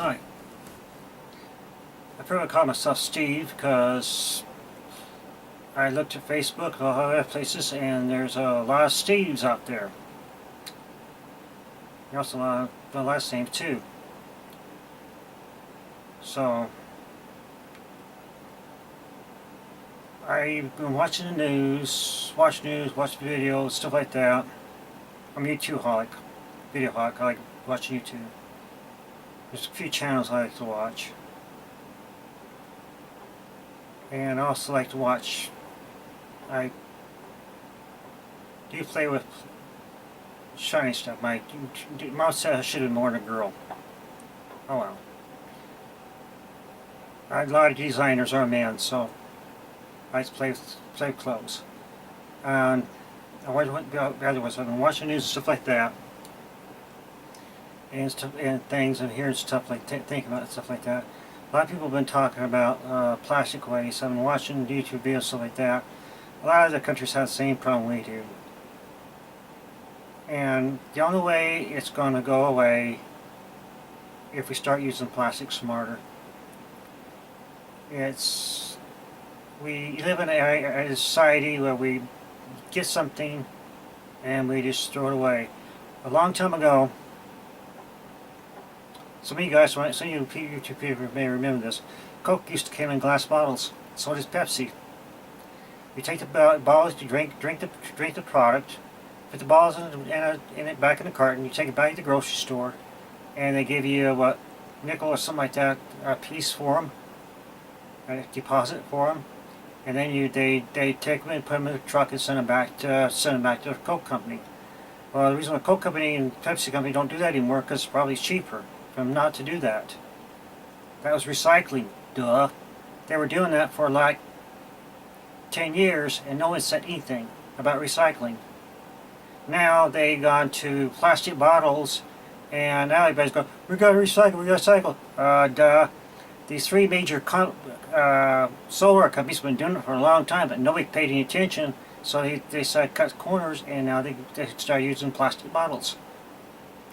Hi. I prefer to call myself Steve because I looked at Facebook, a lot of other places, and there's a lot of Steves out there. There's also a lot of the last names too. So I've been watching the news, watch videos, stuff like that. I'm a YouTube holic, video holic. I like watching YouTube. There's a few channels I like to watch. And I also like to watch, I do play with shiny stuff. My mom said I should have been more than a girl. Oh well. A lot of designers are men, so I like to play with clothes. And I've been watching news and stuff like that, and things, and hearing stuff like thinking about stuff like that. A lot of people have been talking about plastic waste. I've been watching YouTube videos, stuff like that. A lot of the countries have the same problem we do. And the only way it's going to go away if we start using plastic smarter. We live in a society where we get something and we just throw it away. A long time ago, some of you YouTube people may remember this. Coke used to come in glass bottles. So does Pepsi. You take the bottles, you drink the product, put the bottles in it back in the carton. You take it back to the grocery store, and they give you what, nickel or something like that, a piece for them, a deposit for them, and then they take them and put them in the truck and send them back to the Coke company. Well, the reason why Coke company and Pepsi company don't do that anymore because it's probably cheaper for them not to do that. That was recycling. Duh. They were doing that for like 10 years and no one said anything about recycling. Now they gone to plastic bottles and now everybody's going, we gotta recycle. Duh. These three major solar companies have been doing it for a long time, but nobody paid any attention, so they decided to cut corners, and now they start using plastic bottles,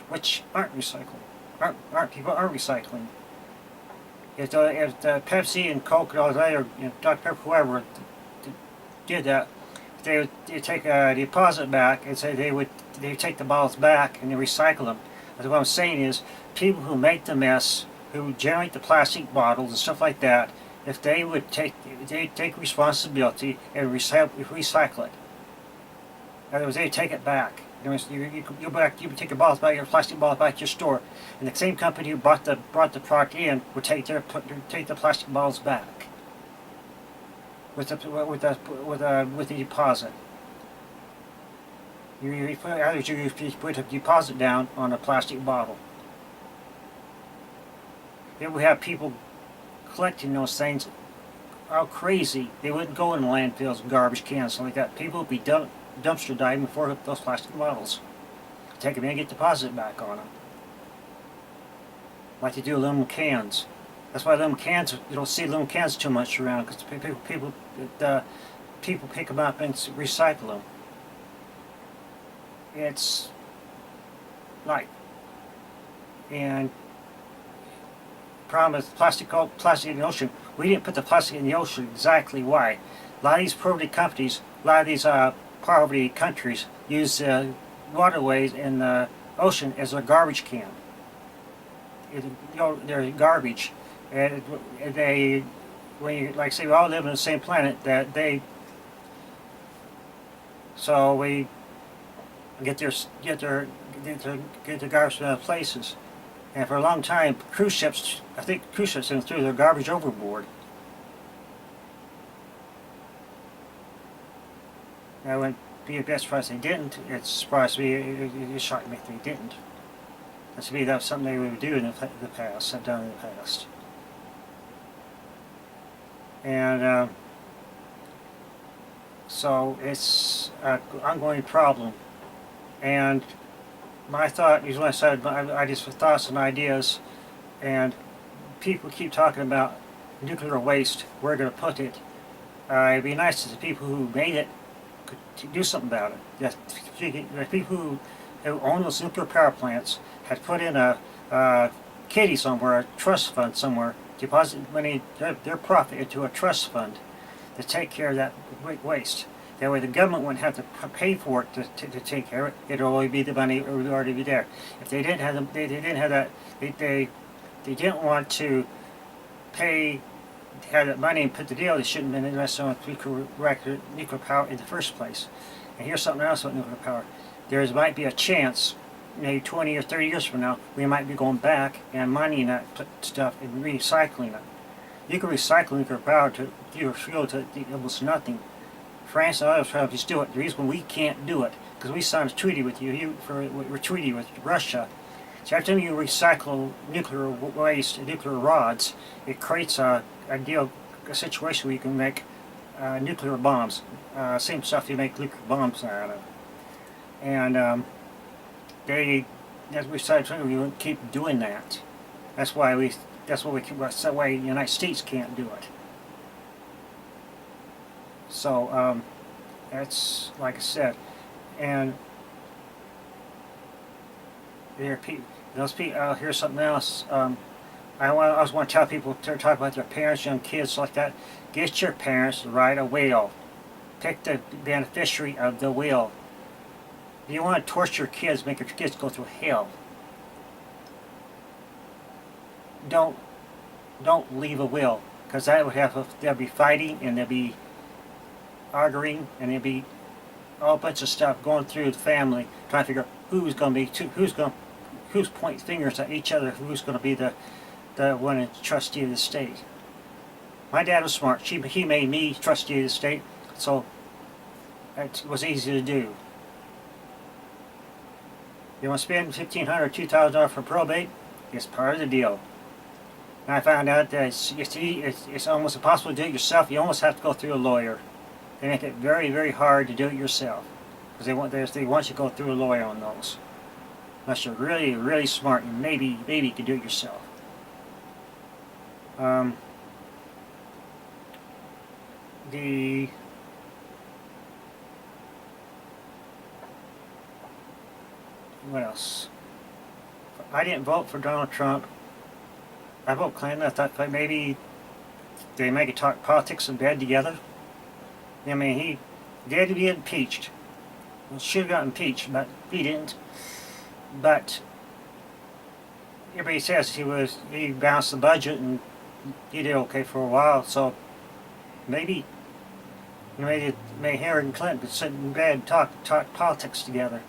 which aren't recycled. People aren't recycling. If the Pepsi and Coke and all that, or Dr. Pepper, whoever did that, they would take a deposit back and say they take the bottles back and they recycle them. But what I'm saying is, people who make the mess, who generate the plastic bottles and stuff like that, if they would take responsibility and recycle it. In other words, they take it back. You take your bottles back, your plastic bottles back to your store, and the same company who brought the product in would take the plastic bottles back with the deposit. You put a deposit down on a plastic bottle. Then we have people collecting those things. How crazy! They wouldn't go in landfills and garbage cans, something like that. People would be dumpster diving for those plastic bottles. Take them in and get deposit back on them. Like they do aluminum cans. That's why aluminum cans, you don't see aluminum cans too much around, because people pick them up and recycle them. It's like, and problem with plastic in the ocean. We didn't put the plastic in the ocean. Exactly why? A lot of these poverty companies, a lot of these poverty countries use waterways in the ocean as a garbage can. They're garbage, and they, when you like say we all live on the same planet, that they, so we get their garbage from other places. And for a long time, cruise ships, I think cruise ships threw their garbage overboard. I wouldn't be a bit surprised they didn't. It surprised me, it shocked me if they didn't. To me, that was something they would do in the past, have done in the past. And so it's an ongoing problem. And my thought is, when I said I just thoughts and ideas, and people keep talking about nuclear waste, where they're going to put it. It'd be nice if the people who made it could do something about it. The people who own those nuclear power plants had put in a kitty somewhere, a trust fund somewhere, deposit money, their profit into a trust fund to take care of that waste. That way the government wouldn't have to pay for it to take care of it. It'll already be the money, it would already be there. If they didn't have them, they didn't have that, they didn't want to pay, have that money and put the deal. They shouldn't have been invested in nuclear power in the first place. And here's something else about nuclear power. There might be a chance, maybe 20 or 30 years from now, we might be going back and mining that stuff and recycling it. You can recycle nuclear power to fuel to almost nothing. France and other countries do it. The reason we can't do it, because we signed a treaty with we're treaty with Russia. So every time you recycle nuclear waste, nuclear rods, it creates a situation where you can make nuclear bombs. Same stuff you make nuclear bombs out of. And as we decided, we won't keep doing that. That's why that's why the United States can't do it. So that's like I said, and those people. Here's something else. I always want to tell people to talk about their parents, young kids like that. Get your parents to write a will. Pick the beneficiary of the will. If you want to torture your kids, make your kids go through hell. Don't leave a will, because that would they'll be fighting and they'll be arguing and there'll be all bunch of stuff going through the family, trying to figure out who's pointing fingers at each other, who's going to be the one in trustee of the estate. My dad was smart. He made me trustee of the estate, so it was easy to do. You want to spend $1,500 or $2,000 for probate? It's part of the deal. And I found out that it's almost impossible to do it yourself. You almost have to go through a lawyer. They make it very, very hard to do it yourself, because they want you to go through a lawyer on those. Unless you're really, really smart, and maybe you can do it yourself. What else? I didn't vote for Donald Trump. I voted Clinton. I thought maybe they make it talk politics and bed together. I mean, he had to be impeached. He should have got impeached, but he didn't. But everybody says he balanced the budget and he did okay for a while. So maybe Hillary and Clinton could sit in bed and talk politics together,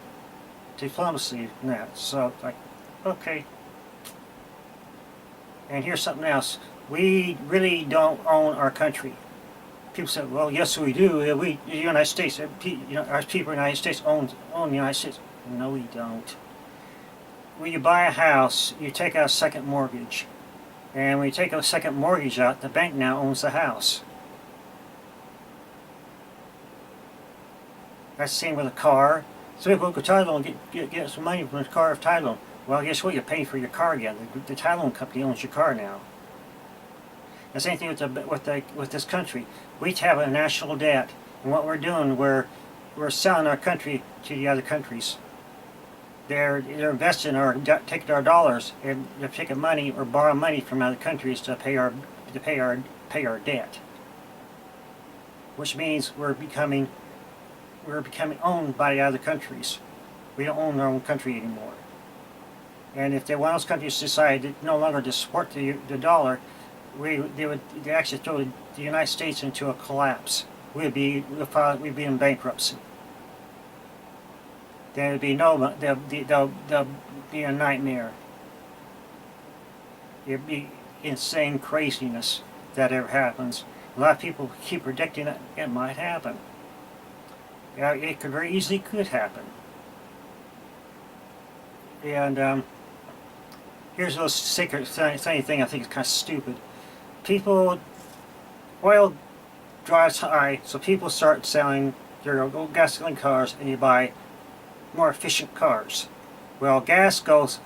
diplomacy and that. So like, okay. And here's something else. We really don't own our country. People say, well, yes, we do. The United States, our people in the United States own the United States. No, we don't. When you buy a house, you take out a second mortgage. And when you take a second mortgage out, the bank now owns the house. That's the same with a car. So people go to title and get some money from the car of title. Well, guess what? You're paying for your car again. The title company owns your car now. The same thing with this country. We have a national debt, and what we're doing, we're selling our country to the other countries. They're investing taking our dollars, and they're taking money or borrowing money from other countries to pay our debt. Which means we're becoming owned by the other countries. We don't own our own country anymore. And if one of those countries decide to no longer to support the dollar, they actually throw the United States into a collapse. We'd be in bankruptcy. There'll be there'll be a nightmare. It'd be insane craziness if that ever happens. A lot of people keep predicting it might happen. Yeah, it very easily could happen. And here's a little secret funny thing I think is kind of stupid. Oil drives high, so people start selling their old gasoline cars, and you buy more efficient cars. Well, gas goes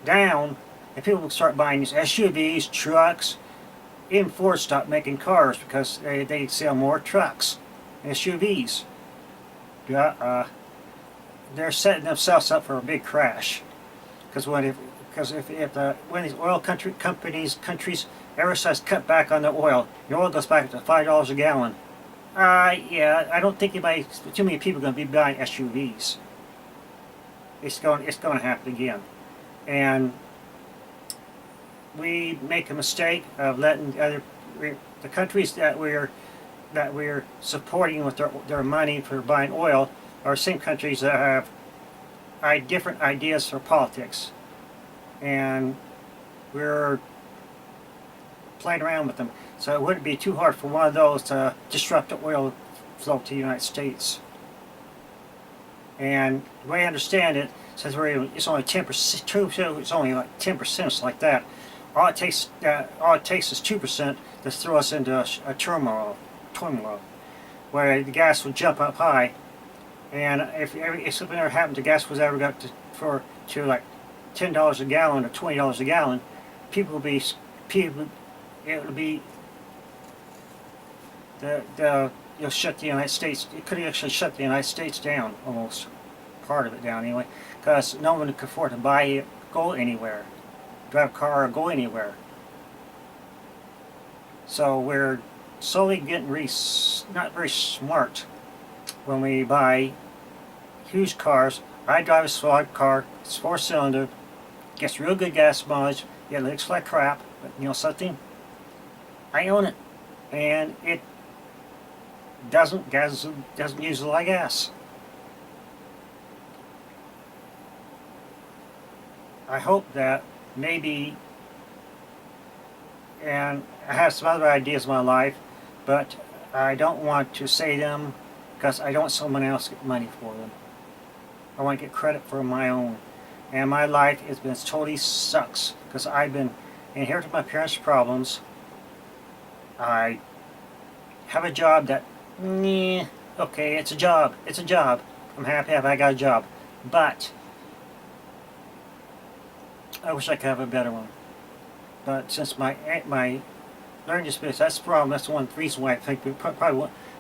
down, and people start buying these SUVs, trucks. Even Ford stopped making cars because they sell more trucks and SUVs. They're setting themselves up for a big crash. Because because when these oil countries ever starts cut back on the oil, the oil goes back to $5 a gallon. Yeah, I don't think too many people are going to be buying SUVs. It's going to happen again, and we make a mistake of letting the countries that we're supporting with their money for buying oil are the same countries that have different ideas for politics, and we're playing around with them. So it wouldn't be too hard for one of those to disrupt the oil flow to the United States. And the way I understand it, since it's only 10%, it's only like 10%, like that. All it takes is 2% to throw us into a turmoil, where the gas would jump up high. And if something ever happened, the gas was ever got to like $10 a gallon or $20 a gallon, it would be you'll shut the United States. It could actually shut the United States down, almost part of it down anyway, because no one could afford to go anywhere, drive a car or go anywhere. So we're slowly getting not very smart when we buy huge cars. I drive a small car. It's 4-cylinder, gets real good gas mileage. It looks like crap, but you know something? I own it, and it doesn't use a lot of gas. I hope that maybe, and I have some other ideas in my life, but I don't want to say them because I don't want someone else to get money for them. I want to get credit for my own. And my life has been totally sucks because I've been inherited my parents' problems. I have a job that, okay, it's a job. It's a job. I'm happy if I got a job. But I wish I could have a better one. But since my learning disability, that's the problem. That's the one reason why I think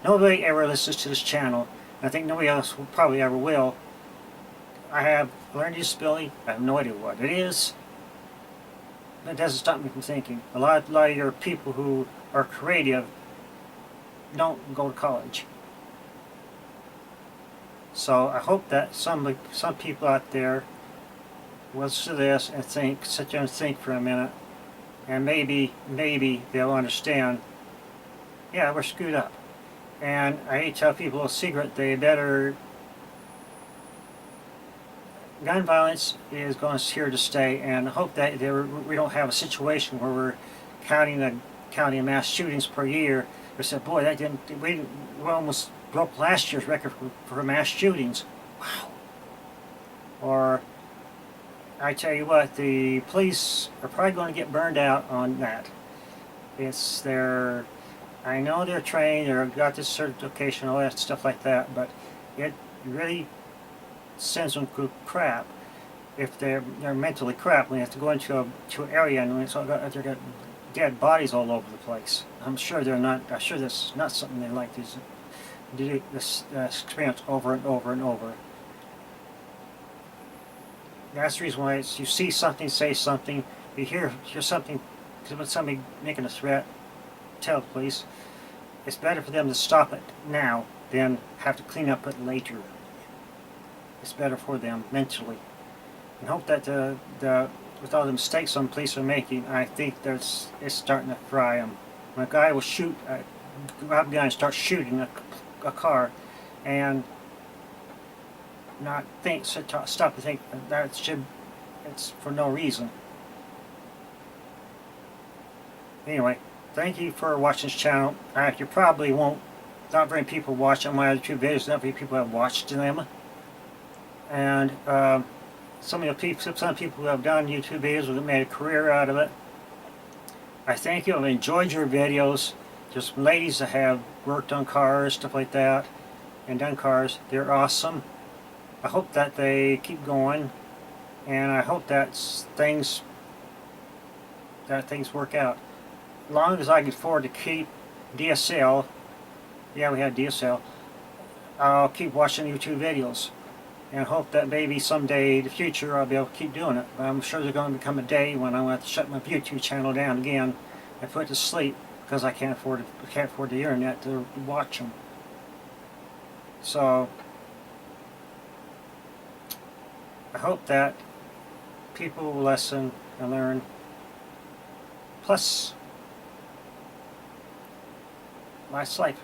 nobody ever listens to this channel. I think nobody else will probably ever will. I have a learning disability. I have no idea what it is. That doesn't stop me from thinking. A lot of your people who are creative don't go to college. So I hope that some people out there will listen to this and sit there and think for a minute, and maybe they'll understand. Yeah, we're screwed up. And I hate to tell people a secret. They better. Gun violence is here to stay, and I hope that we don't have a situation where we're counting mass shootings per year. We said, boy, we almost broke last year's record for mass shootings. Wow. Or I tell you what, the police are probably going to get burned out on that. I know they're trained, they've got this certification, all that stuff like that, but it really sends them to crap if they're mentally crap when they have to go into an area and they've got dead bodies all over the place. I'm sure that's not something they like to do this experience over and over and over. That's the reason why you see something, say something, you hear something, when somebody making a threat, tell the police. It's better for them to stop it now than have to clean up it later. It's better for them mentally. And hope that with all the mistakes some police are making, I think it's starting to fry them. When a guy will grab a gun and start shooting a car, and stop to think it's for no reason. Anyway, thank you for watching this channel. You probably won't. Not very many people watch on my other two videos. Not very many people have watched them. And some people who have done YouTube videos have made a career out of it. I thank you. I've enjoyed your videos. Just ladies that have worked on cars, stuff like that, and done cars. They're awesome. I hope that they keep going, and I hope that things work out. As long as I can afford to keep DSL, yeah, we had DSL, I'll keep watching YouTube videos. and hope that maybe someday in the future I'll be able to keep doing it. But I'm sure there's going to become a day when I'm going to have to shut my YouTube channel down again and put it to sleep because I can't afford the internet to watch them. So I hope that people will listen and learn. Plus, life's life.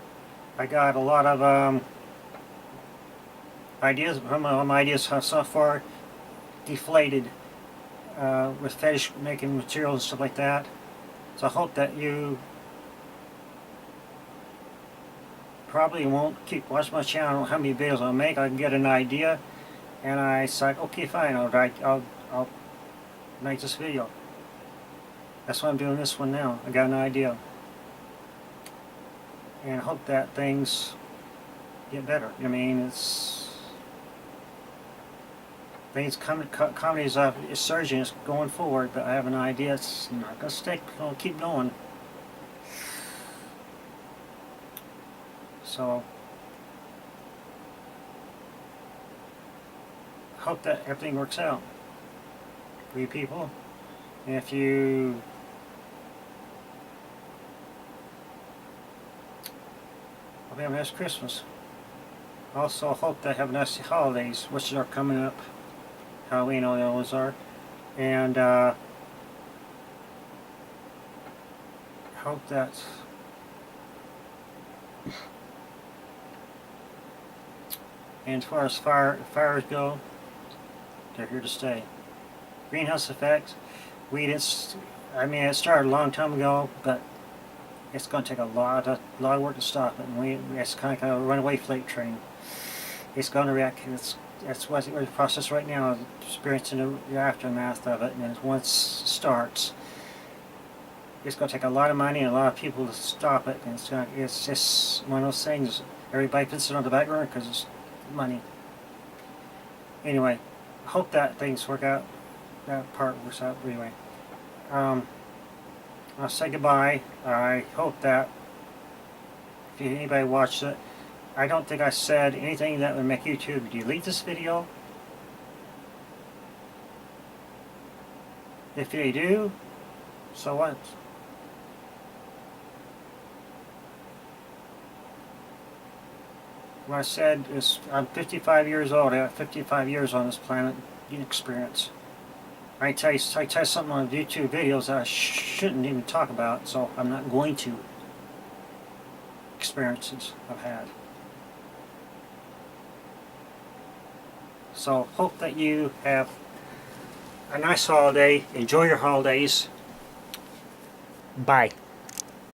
I got a lot of ideas. Some of my ideas have so far deflated with fetish making materials and stuff like that. So I hope that you probably won't keep watching my channel. I don't know how many videos I'll make. I can get an idea, and I say, okay, fine, I'll make this video. That's why I'm doing this one now. I got an idea, and I hope that things get better. I mean, it's things comedy is surging, it's going forward, but I have an idea. It's not gonna stick. I'll keep going. So I hope that everything works out for you people. And if you hope you have a nice Christmas. Also hope that have nice holidays, which are coming up. Halloween, all the others are. And hope that and as far as fires go, they're here to stay. Greenhouse effect, I mean, it started a long time ago, but it's going to take a lot of work to stop it. And it's kind of a runaway freight train. It's going to react. That's what we're in the process right now, experiencing the aftermath of it. And once it starts, it's going to take a lot of money and a lot of people to stop it. And it's just one of those things. Everybody puts it on the back burner because it's money. Anyway, hope that things work out. That part works out anyway. I'll say goodbye. I hope that if anybody watched it, I don't think I said anything that would make YouTube delete this video. If they do, so what? What I said is I'm 55 years old. I got 55 years on this planet experience. I tell you something on YouTube videos that I shouldn't even talk about, so I'm not going to. Experiences I've had. So hope that you have a nice holiday. Enjoy your holidays. Bye.